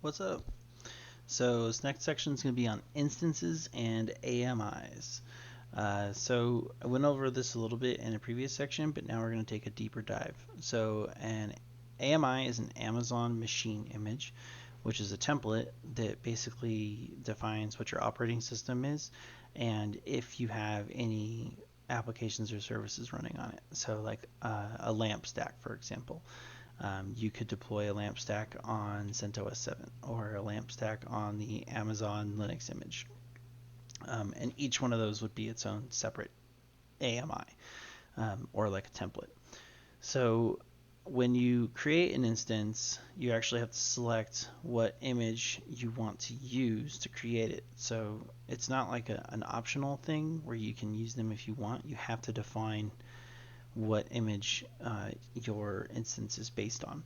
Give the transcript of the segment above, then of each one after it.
What's up? So this next section is going to be on instances and AMIs. So I went over this a little bit in a previous section, but now we're going to take a deeper dive. So an AMI is an Amazon machine image, which is a template that basically defines what your operating system is and if you have any applications or services running on it. So like a lamp stack, for example. You could deploy a lamp stack on CentOS 7 or a lamp stack on the Amazon Linux image. And each one of those would be its own separate AMI or like a template. So when you create an instance, you actually have to select what image you want to use to create it. So it's not like an optional thing where you can use them if you want. You have to define what image your instance is based on.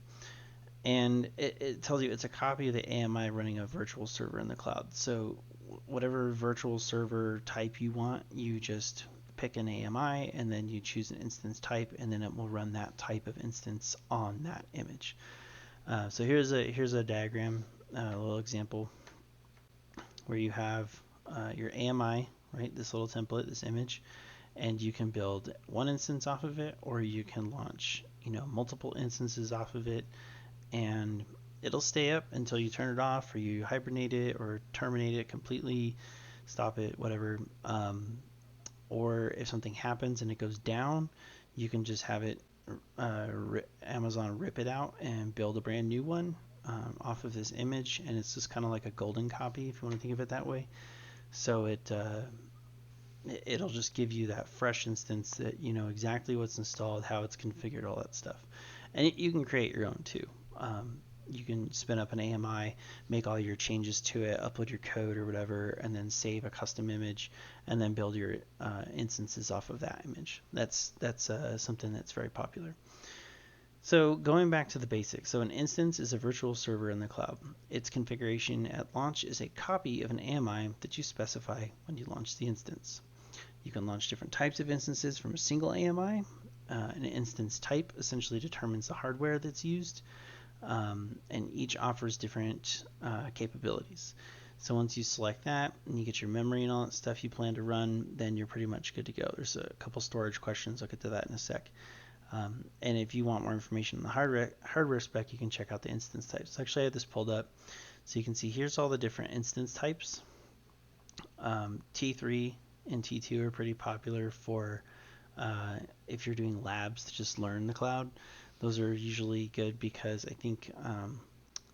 And it tells you it's a copy of the AMI running a virtual server in the cloud. So whatever virtual server type you want, you just pick an AMI and then you choose an instance type, and then it will run that type of instance on that image. So here's a diagram, a little example where you have your AMI, right? This little template, this image, and you can build one instance off of it, or you can launch, multiple instances off of it, and it'll stay up until you turn it off, or you hibernate it, or terminate it completely, stop it, whatever. Or if something happens and it goes down, you can just have it Amazon rip it out and build a brand new one off of this image, and it's just kind of like a golden copy, if you want to think of it that way. So it'll just give you that fresh instance that you know exactly what's installed, how it's configured, all that stuff. And you can create your own too. You can spin up an AMI, make all your changes to it, upload your code or whatever, and then save a custom image, and then build your instances off of that image. That's something that's very popular. So going back to the basics, so an instance is a virtual server in the cloud. Its configuration at launch is a copy of an AMI that you specify when you launch the instance. You can launch different types of instances from a single AMI. An instance type essentially determines the hardware that's used, and each offers different capabilities. So once you select that and you get your memory and all that stuff you plan to run, then you're pretty much good to go. There's a couple storage questions. I'll get to that in a sec. And if you want more information on the hardware spec, you can check out the instance types. So actually I have this pulled up. So you can see here's all the different instance types. T3 and T2 are pretty popular for if you're doing labs to just learn the cloud. Those are usually good because I think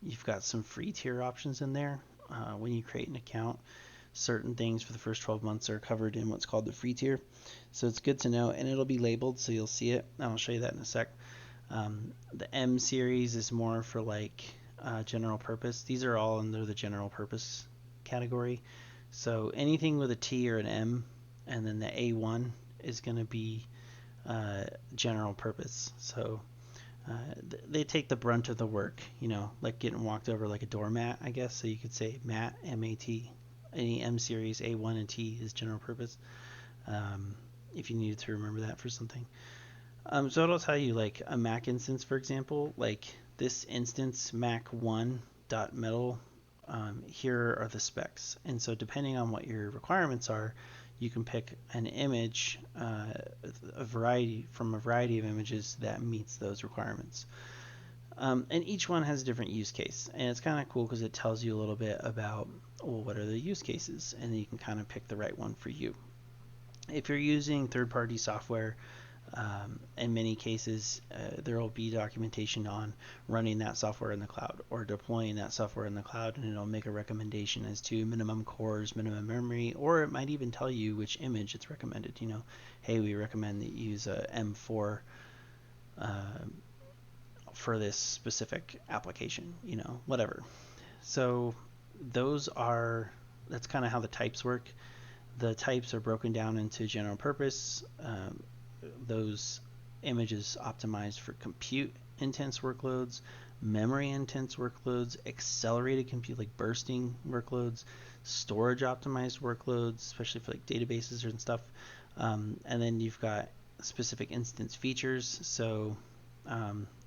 you've got some free tier options in there. When you create an account, certain things for the first 12 months are covered in what's called the free tier. So it's good to know, and it'll be labeled so you'll see it. I'll show you that in a sec. The M series is more for like general purpose. These are all under the general purpose category. So anything with a T or an M, and then the A1 is going to be general purpose. So they take the brunt of the work, like getting walked over like a doormat, I guess. So you could say MAT, M-A-T. Any M series, A1 and T is general purpose. If you needed to remember that for something. So it'll tell you like a Mac instance, for example, like this instance Mac1.metal. Here are the specs, and so depending on what your requirements are, you can pick an image, a variety of images that meets those requirements. And each one has a different use case, and it's kind of cool because it tells you a little bit about, well, what are the use cases, and then you can kind of pick the right one for you. If you're using third-party software, in many cases, there will be documentation on running that software in the cloud or deploying that software in the cloud, and it'll make a recommendation as to minimum cores, minimum memory, or it might even tell you which image it's recommended. Hey, we recommend that you use a M4 for this specific application, whatever. So that's kind of how the types work. The types are broken down into general purpose. Those images optimized for compute intense workloads, memory intense workloads, accelerated compute like bursting workloads, storage optimized workloads, especially for like databases and stuff. And then you've got specific instance features. So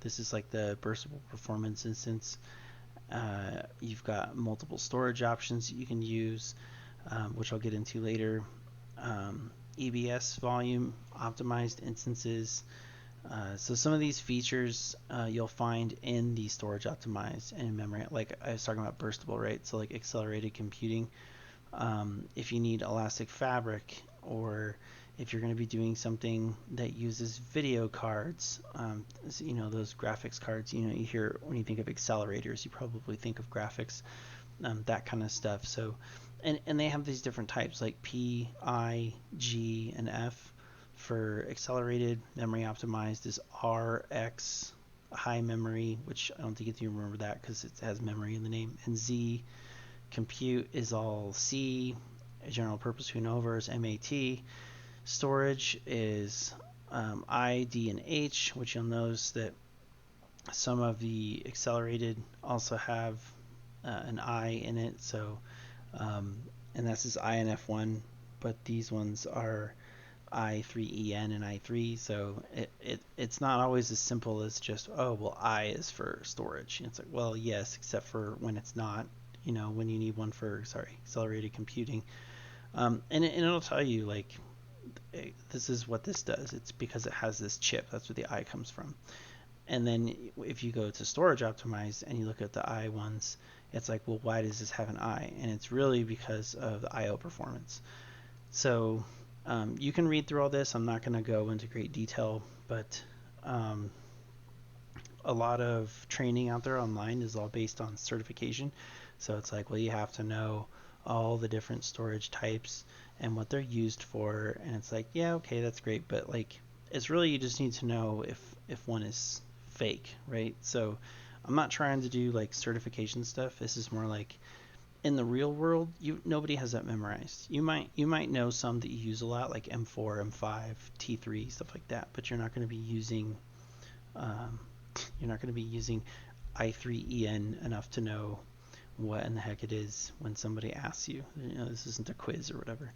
this is like the burstable performance instance. You've got multiple storage options that you can use, which I'll get into later. EBS volume, optimized instances. So some of these features you'll find in the storage optimized and memory, like I was talking about burstable, right? So like accelerated computing. If you need elastic fabric, or if you're going to be doing something that uses video cards, so, those graphics cards, you hear when you think of accelerators, you probably think of graphics, that kind of stuff. So, and they have these different types like P, I, G, and F. For accelerated memory optimized is R, X, high memory, which I don't think you remember that because it has memory in the name, and Z. Compute is all C. General purpose, who knows, MAT. Storage is I, D, and H, which you'll notice that some of the accelerated also have an I in it. So, and this is INF1, but these ones are I3EN and I3. So it's not always as simple as just, oh, well, I is for storage. It's like, well, yes, except for when it's not. When you need one for, accelerated computing. And it'll tell you, like, this is what this does. It's because it has this chip. That's where the I comes from. And then if you go to storage optimized and you look at the I ones, it's like, well, why does this have an I? And it's really because of the I/O performance. So you can read through all this. I'm not going to go into great detail, but a lot of training out there online is all based on certification. So it's like, well, you have to know all the different storage types and what they're used for. And it's like, yeah, okay, that's great. But like, it's really, you just need to know if one is fake, right? So I'm not trying to do like certification stuff. This is more like, in the real world, nobody has that memorized. You might know some that you use a lot, like M4, M5, T3, stuff like that, but you're not going to be using I3EN enough to know what in the heck it is when somebody asks you. This isn't a quiz or whatever.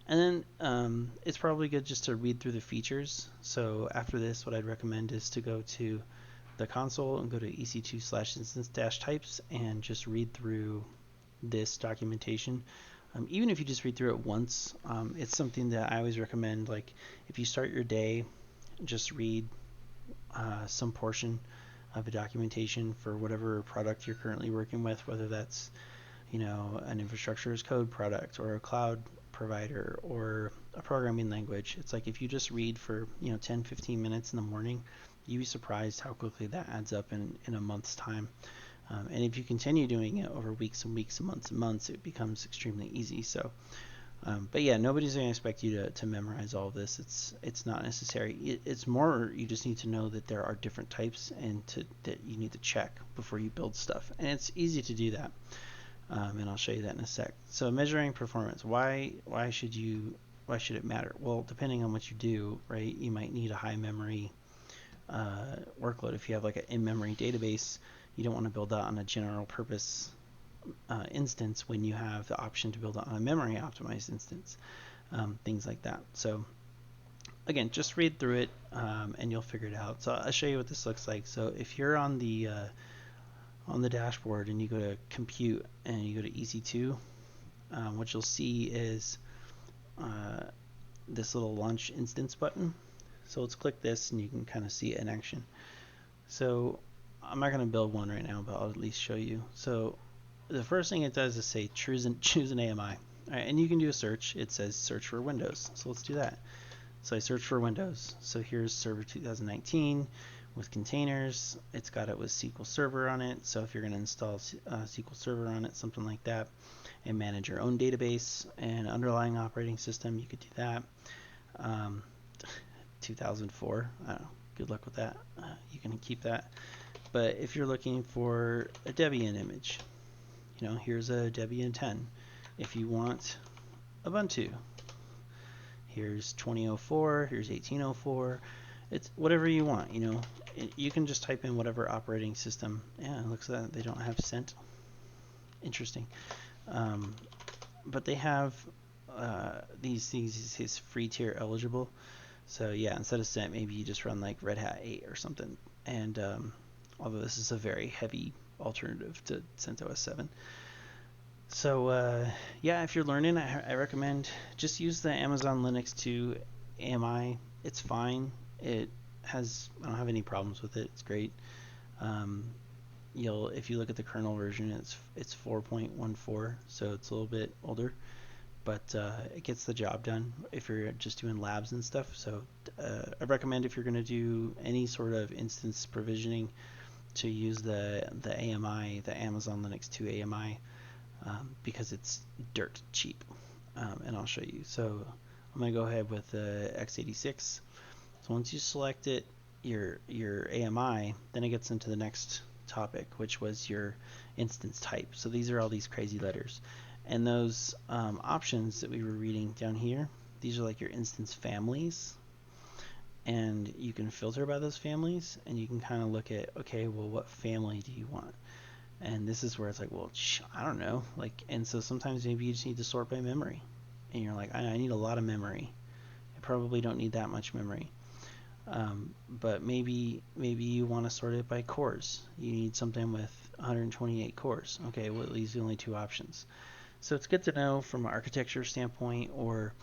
And then it's probably good just to read through the features. So after this, what I'd recommend is to go to the console and go to ec2/instance-types and just read through this documentation. Even if you just read through it once, it's something that I always recommend. Like, if you start your day, just read some portion of the documentation for whatever product you're currently working with, whether that's an infrastructure as code product or a cloud provider or a programming language. It's like, if you just read for 10-15 minutes in the morning, you'd be surprised how quickly that adds up in a month's time. And if you continue doing it over weeks and weeks and months, it becomes extremely easy. So but yeah, nobody's going to expect you to memorize all of this. It's not necessary. It's more, you just need to know that there are different types and that you need to check before you build stuff. And it's easy to do that. And I'll show you that in a sec. So measuring performance. Why should it matter? Well, depending on what you do, right? You might need a high memory workload. If you have like an in-memory database, you don't want to build that on a general purpose instance when you have the option to build it on a memory optimized instance, things like that. So again, just read through it and you'll figure it out. So I'll show you what this looks like. So if you're on the dashboard and you go to compute and you go to EC2, what you'll see is this little launch instance button. So let's click this and you can kind of see it in action. So I'm not going to build one right now, but I'll at least show you. So the first thing it does is say choose an AMI. All right, and you can do a search. It says search for Windows. So let's do that. So I search for Windows. So here's Server 2019 with containers. It's got it with SQL Server on it. So if you're going to install SQL Server on it, something like that, and manage your own database and underlying operating system, you could do that. 2004. I don't know. Good luck with that. You can keep that. But if you're looking for a Debian image, here's a Debian 10. If you want Ubuntu, here's 2004, here's 1804. It's whatever you want, you can just type in whatever operating system. Yeah, it looks like they don't have cent. Interesting. But they have these things is free tier eligible. So yeah, instead of cent, maybe you just run like Red Hat 8 or something. And although this is a very heavy alternative to CentOS 7. So yeah, if you're learning, I recommend just use the Amazon Linux 2 AMI. It's fine. I don't have any problems with it. It's great. If you look at the kernel version, it's 4.14, so it's a little bit older, but it gets the job done if you're just doing labs and stuff. So I recommend, if you're going to do any sort of instance provisioning, to use the AMI, the Amazon Linux 2 AMI, because it's dirt cheap, and I'll show you. So I'm going to go ahead with the x86. So once you select it, your AMI, then it gets into the next topic, which was your instance type. So these are all these crazy letters, and those options that we were reading down here, these are like your instance families, and you can filter by those families, and you can kind of look at, okay, well, what family do you want? And this is where it's like, well, I don't know, like, and so sometimes maybe you just need to sort by memory, and you're like, I need a lot of memory. I probably don't need that much memory. But maybe you want to sort it by cores. You need something with 128 cores. Okay, well, these are the only two options. So it's good to know from an architecture standpoint, or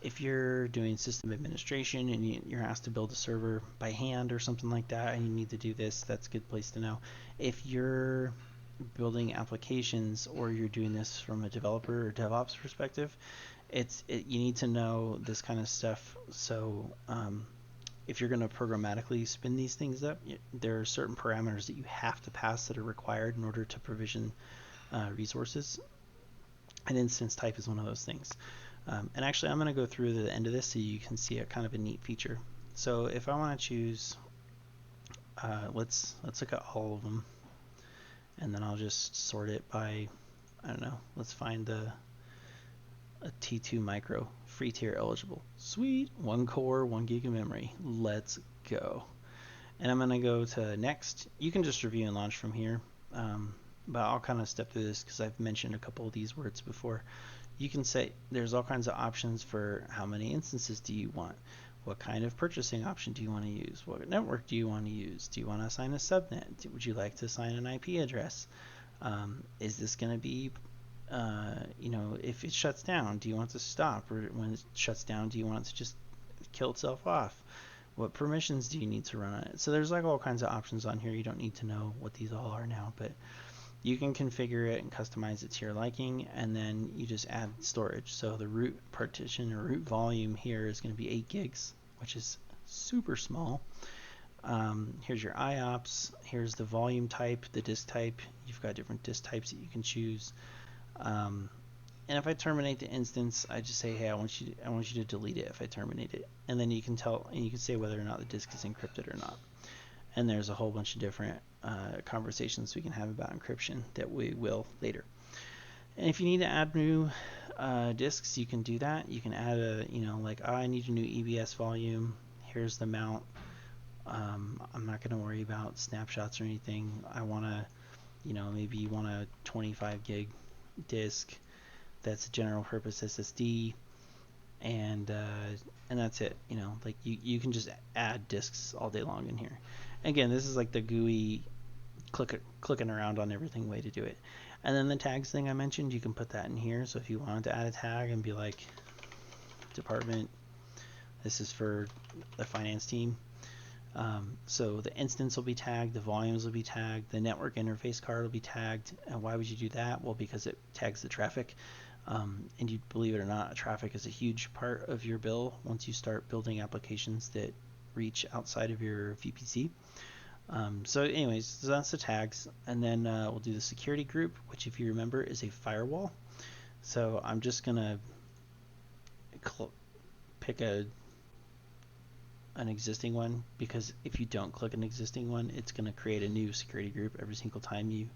if you're doing system administration and you're asked to build a server by hand or something like that, and you need to do this, that's a good place to know. If you're building applications, or you're doing this from a developer or DevOps perspective, you need to know this kind of stuff. So if you're going to programmatically spin these things up, there are certain parameters that you have to pass that are required in order to provision resources. An instance type is one of those things. And actually, I'm going to go through the end of this so you can see a kind of a neat feature. So if I want to choose, let's look at all of them, and then I'll just sort it by, I don't know, let's find a T2 micro, free tier eligible. Sweet, 1 core, 1 gig of memory. Let's go. And I'm going to go to next. You can just review and launch from here, but I'll kind of step through this because I've mentioned a couple of these words before. You can say there's all kinds of options for how many instances do you want. What kind of purchasing option do you want to use? What network do you want to use? Do you want to assign a subnet? Would you like to assign an IP address? Is this going to be, if it shuts down, do you want it to stop? Or when it shuts down, do you want it to just kill itself off? What permissions do you need to run on it? So there's like all kinds of options on here. You don't need to know what these all are now, but you can configure it and customize it to your liking, and then you just add storage. So the root partition or root volume here is going to be 8 gigs, which is super small. Here's your IOPS. Here's the volume type, the disk type. You've got different disk types that you can choose. And if I terminate the instance, I just say, hey, I want you to delete it if I terminate it, and then you can say whether or not the disk is encrypted or not. And there's a whole bunch of different conversations we can have about encryption that we will later. And if you need to add new disks, you can do that. You can add I need a new EBS volume. Here's the amount. I'm not going to worry about snapshots or anything. I want to, maybe you want a 25 gig disk that's a general purpose SSD, and that's it. You can just add disks all day long in here. Again, this is like the GUI clicking around on everything way to do it. And then the tags thing I mentioned, you can put that in here. So if you wanted to add a tag and be like, department, this is for the finance team. So the instance will be tagged, the volumes will be tagged, the network interface card will be tagged. And why would you do that? Well, because it tags the traffic. And you believe it or not, traffic is a huge part of your bill once you start building applications that reach outside of your VPC. So that's the tags, and then we'll do the security group, which, if you remember, is a firewall. So I'm just gonna pick an existing one, because if you don't click an existing one, it's gonna create a new security group every single time you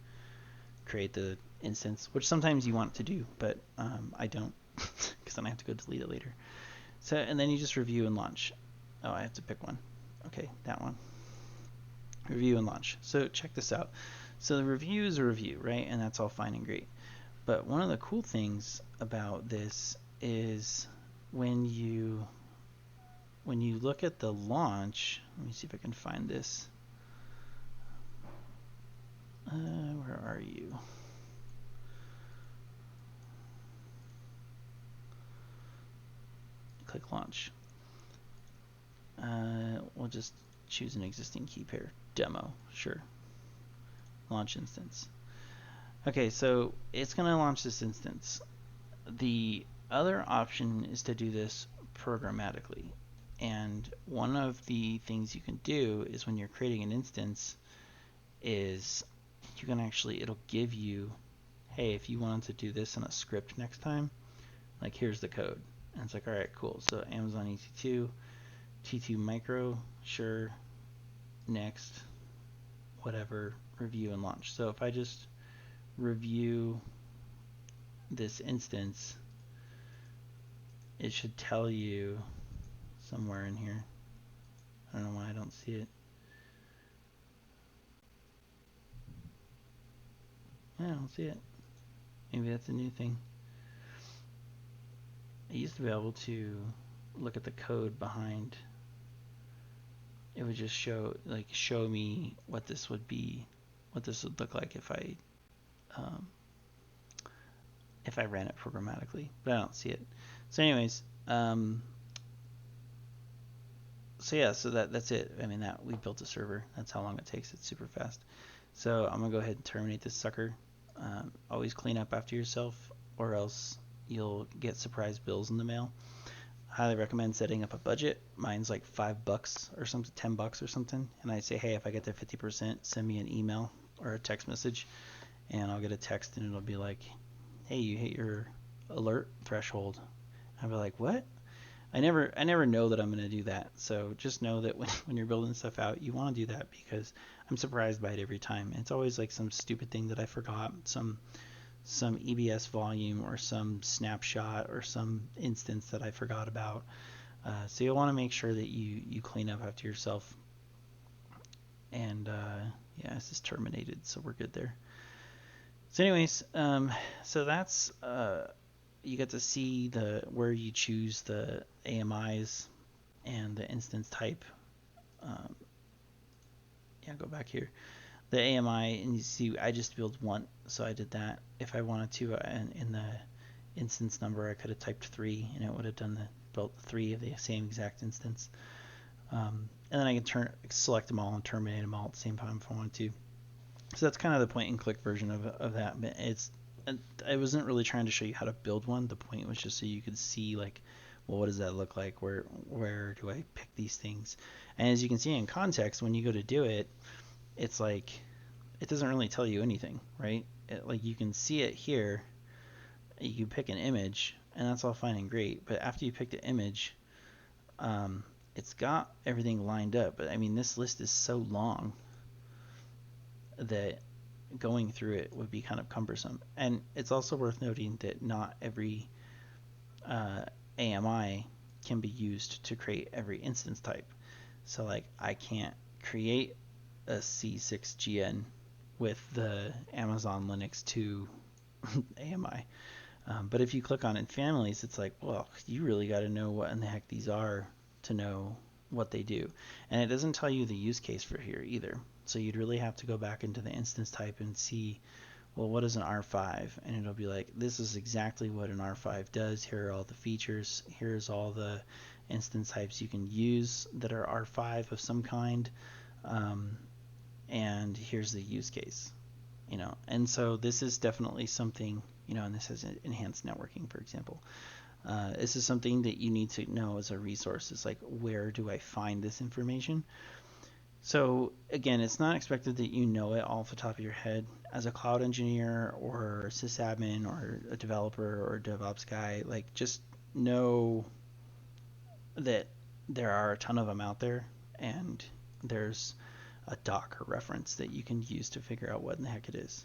create the instance, which sometimes you want to do, but I don't, because then I have to go delete it later. So, and then you just review and launch. Oh, I have to pick one. Okay, that one. Review and launch. So check this out. So the review is a review, right? And that's all fine and great. But one of the cool things about this is when you look at the launch, let me see if I can find this. Where are you? Click launch. We'll just choose an existing key pair. Demo, sure. Launch instance. Okay, so it's going to launch this instance. The other option is to do this programmatically. And one of the things you can do is when you're creating an instance is you can actually, it'll give you, hey, if you wanted to do this in a script next time, like here's the code. And it's like, all right, cool. So Amazon Ec2, T2 micro, sure, next, whatever, review and launch. So if I just review this instance, it should tell you somewhere in here. I don't know why I don't see it. Yeah, I don't see it. Maybe that's a new thing. I used to be able to look at the code behind. It would just show me what this would be, what this would look like if I ran it programmatically, but I don't see it. So anyways, so yeah, so that's it. I mean, that we built a server. That's how long it takes. It's super fast. So I'm gonna go ahead and terminate this sucker. Always clean up after yourself, or else you'll get surprise bills in the mail. Highly recommend setting up a budget. Mine's like $5 or something, $10 or something. And I say, hey, if I get to 50%, send me an email or a text message, and I'll get a text, and it'll be like, hey, you hit your alert threshold. I'll be like, what? I never know that I'm going to do that. So just know that when you're building stuff out, you want to do that, because I'm surprised by it every time. And it's always like some stupid thing that I forgot, some EBS volume or some snapshot or some instance that I forgot about. So you'll want to make sure that you clean up after yourself. And yeah, this is terminated, so we're good there. So anyways, so that's you get to see where you choose the AMIs and the instance type. Yeah, go back here. The AMI, and you see I just built one, so I did that. If I wanted to, in the instance number, I could have typed 3, and it would have built 3 of the same exact instance. And then I can select them all and terminate them all at the same time if I wanted to. So that's kind of the point and click version of that. But I wasn't really trying to show you how to build one. The point was just so you could see, like, well, what does that look like? Where do I pick these things? And as you can see in context, when you go to do it, it's like it doesn't really tell you anything, right? Like you can see it here. You can pick an image, and that's all fine and great. But after you pick the image, it's got everything lined up. But I mean, this list is so long that going through it would be kind of cumbersome. And it's also worth noting that not every AMI can be used to create every instance type. So like I can't create a C6GN with the Amazon Linux 2 AMI. But if you click on it in families, it's like, well, you really got to know what in the heck these are to know what they do. And it doesn't tell you the use case for here either. So you'd really have to go back into the instance type and see, well, what is an R5? And it'll be like, this is exactly what an R5 does. Here are all the features. Here's all the instance types you can use that are R5 of some kind. And here's the use case, And so this is definitely something, and this has enhanced networking, for example. This is something that you need to know as a resource. It's like, where do I find this information? So again, it's not expected that you know it all off the top of your head. As a cloud engineer or sysadmin or a developer or a DevOps guy, like just know that there are a ton of them out there, and there's a doc or reference that you can use to figure out what in the heck it is.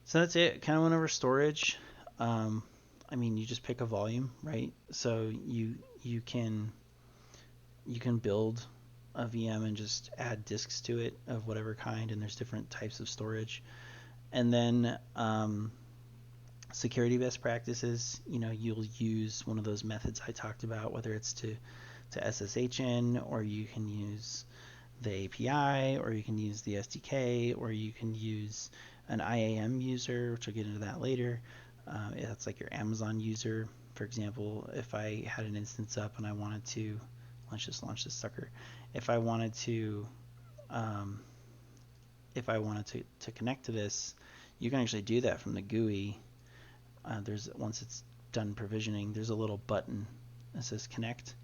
So that's it. Kind of went over storage. I mean, you just pick a volume, right? So you can build a VM and just add disks to it of whatever kind, and there's different types of storage. And then security best practices, you'll use one of those methods I talked about, whether it's to SSH in, or you can use the API, or you can use the SDK, or you can use an IAM user, which I'll get into that later. That's like your Amazon user. For example, if I had an instance up and I wanted to, let's just launch this sucker. If I wanted to connect to this, you can actually do that from the GUI. Once it's done provisioning, there's a little button that says connect,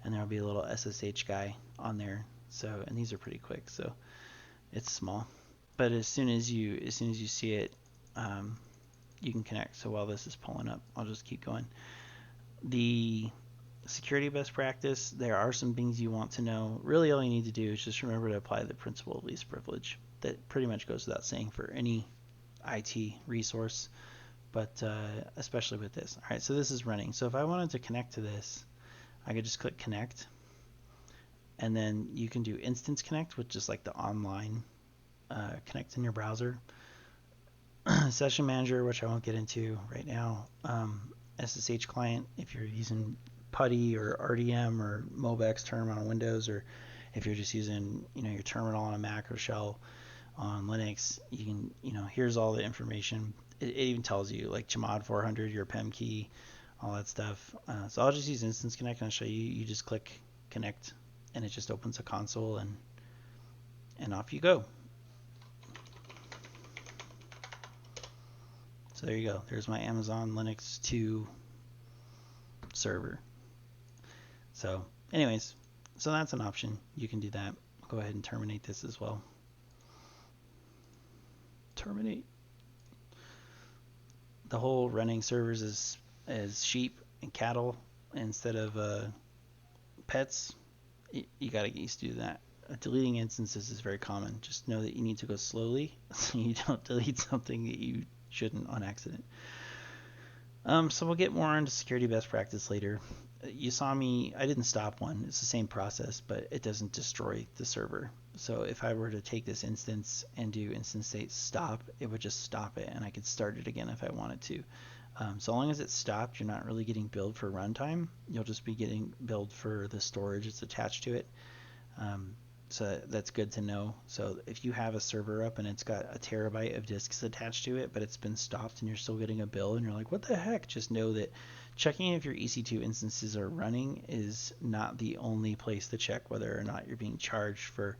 and there'll be a little SSH guy on there. So, and these are pretty quick, so it's small. But as soon as you see it, you can connect. So while this is pulling up, I'll just keep going. The security best practice, there are some things you want to know. Really, all you need to do is just remember to apply the principle of least privilege. That pretty much goes without saying for any IT resource, but especially with this. All right, so this is running. So if I wanted to connect to this, I could just click connect, and then you can do instance connect, which is like the online connect in your browser. Session manager, which I won't get into right now. SSH client, if you're using PuTTY or RDM or Mobex term on Windows, or if you're just using your terminal on a Mac or shell on Linux, you can here's all the information. It even tells you like chmod 400, your PEM key, all that stuff. So I'll just use Instance Connect and I'll show you. You just click connect and it just opens a console and off you go. So there you go. There's my Amazon Linux 2 server. So anyways, so that's an option. You can do that. I'll go ahead and terminate this as well. Terminate. The whole running servers as sheep and cattle instead of pets. You got to get used to that. Deleting instances is very common. Just know that you need to go slowly so you don't delete something that you shouldn't on accident. So we'll get more into security best practice later. You saw me, I didn't stop one. It's the same process, but it doesn't destroy the server. So if I were to take this instance and do instance state stop, it would just stop it and I could start it again if I wanted to. So long as it's stopped, you're not really getting billed for runtime. You'll just be getting billed for the storage that's attached to it. So that's good to know. So if you have a server up and it's got a terabyte of disks attached to it, but it's been stopped and you're still getting a bill and you're like, what the heck? Just know that checking if your EC2 instances are running is not the only place to check whether or not you're being charged for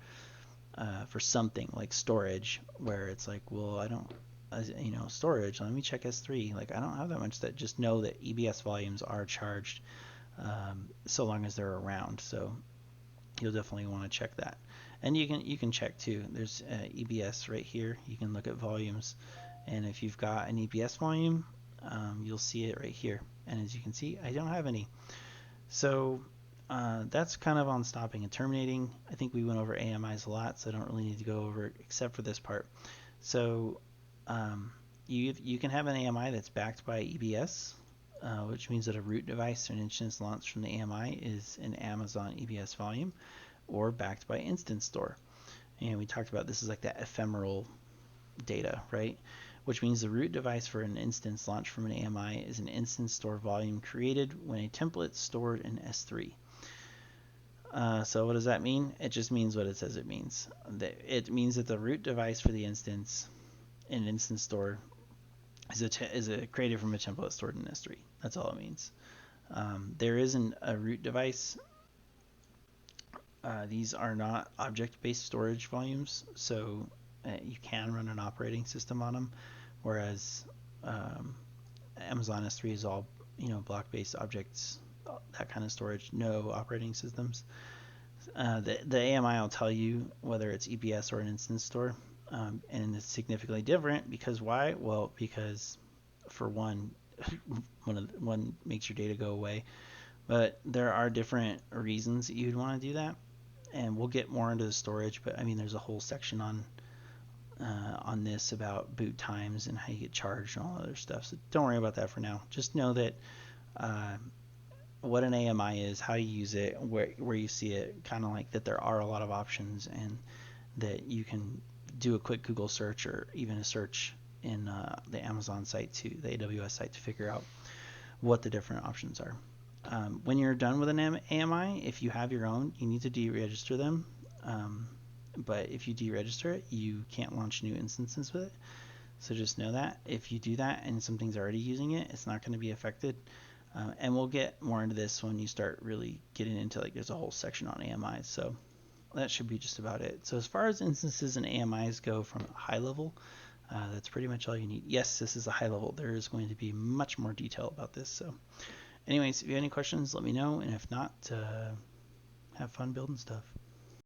something like storage, where it's like, well, I don't, storage, let me check S3. Like, I don't have that much. That just know that EBS volumes are charged so long as they're around. So you'll definitely want to check that. And you can check too. There's EBS right here. You can look at volumes, and if you've got an EBS volume, you'll see it right here. And as you can see, I don't have any. So that's kind of on stopping and terminating. I think we went over AMIs a lot, so I don't really need to go over it except for this part. So you can have an AMI that's backed by EBS, which means that a root device or an instance launched from the AMI is an Amazon EBS volume, or backed by instance store. And we talked about this is like that ephemeral data, right? Which means the root device for an instance launched from an AMI is an instance store volume created when a template stored in S3. So what does that mean? It just means what it says it means. It means that the root device for the instance in an instance store is created from a template stored in S3. That's all it means. There isn't a root device. These are not object-based storage volumes, so you can run an operating system on them, whereas Amazon S3 is all block-based objects, that kind of storage, no operating systems. The AMI will tell you whether it's EBS or an instance store, and it's significantly different because why? Well, because for one makes your data go away, but there are different reasons that you'd want to do that, and we'll get more into the storage. But I mean, there's a whole section on this about boot times and how you get charged and all other stuff. So don't worry about that for now. Just know that what an AMI is, how you use it, where you see it, kind of like that there are a lot of options, and that you can do a quick Google search or even a search in the Amazon site the AWS site to figure out what the different options are. When you're done with an AMI, if you have your own, you need to deregister them. but if you deregister it, you can't launch new instances with it. So just know that if you do that and something's already using it, it's not going to be affected. And we'll get more into this when you start really getting into, like, there's a whole section on AMIs. So that should be just about it. So as far as instances and AMIs go from high level, that's pretty much all you need. Yes, this is a high level. There is going to be much more detail about this. So anyways, if you have any questions, let me know. And if not, have fun building stuff.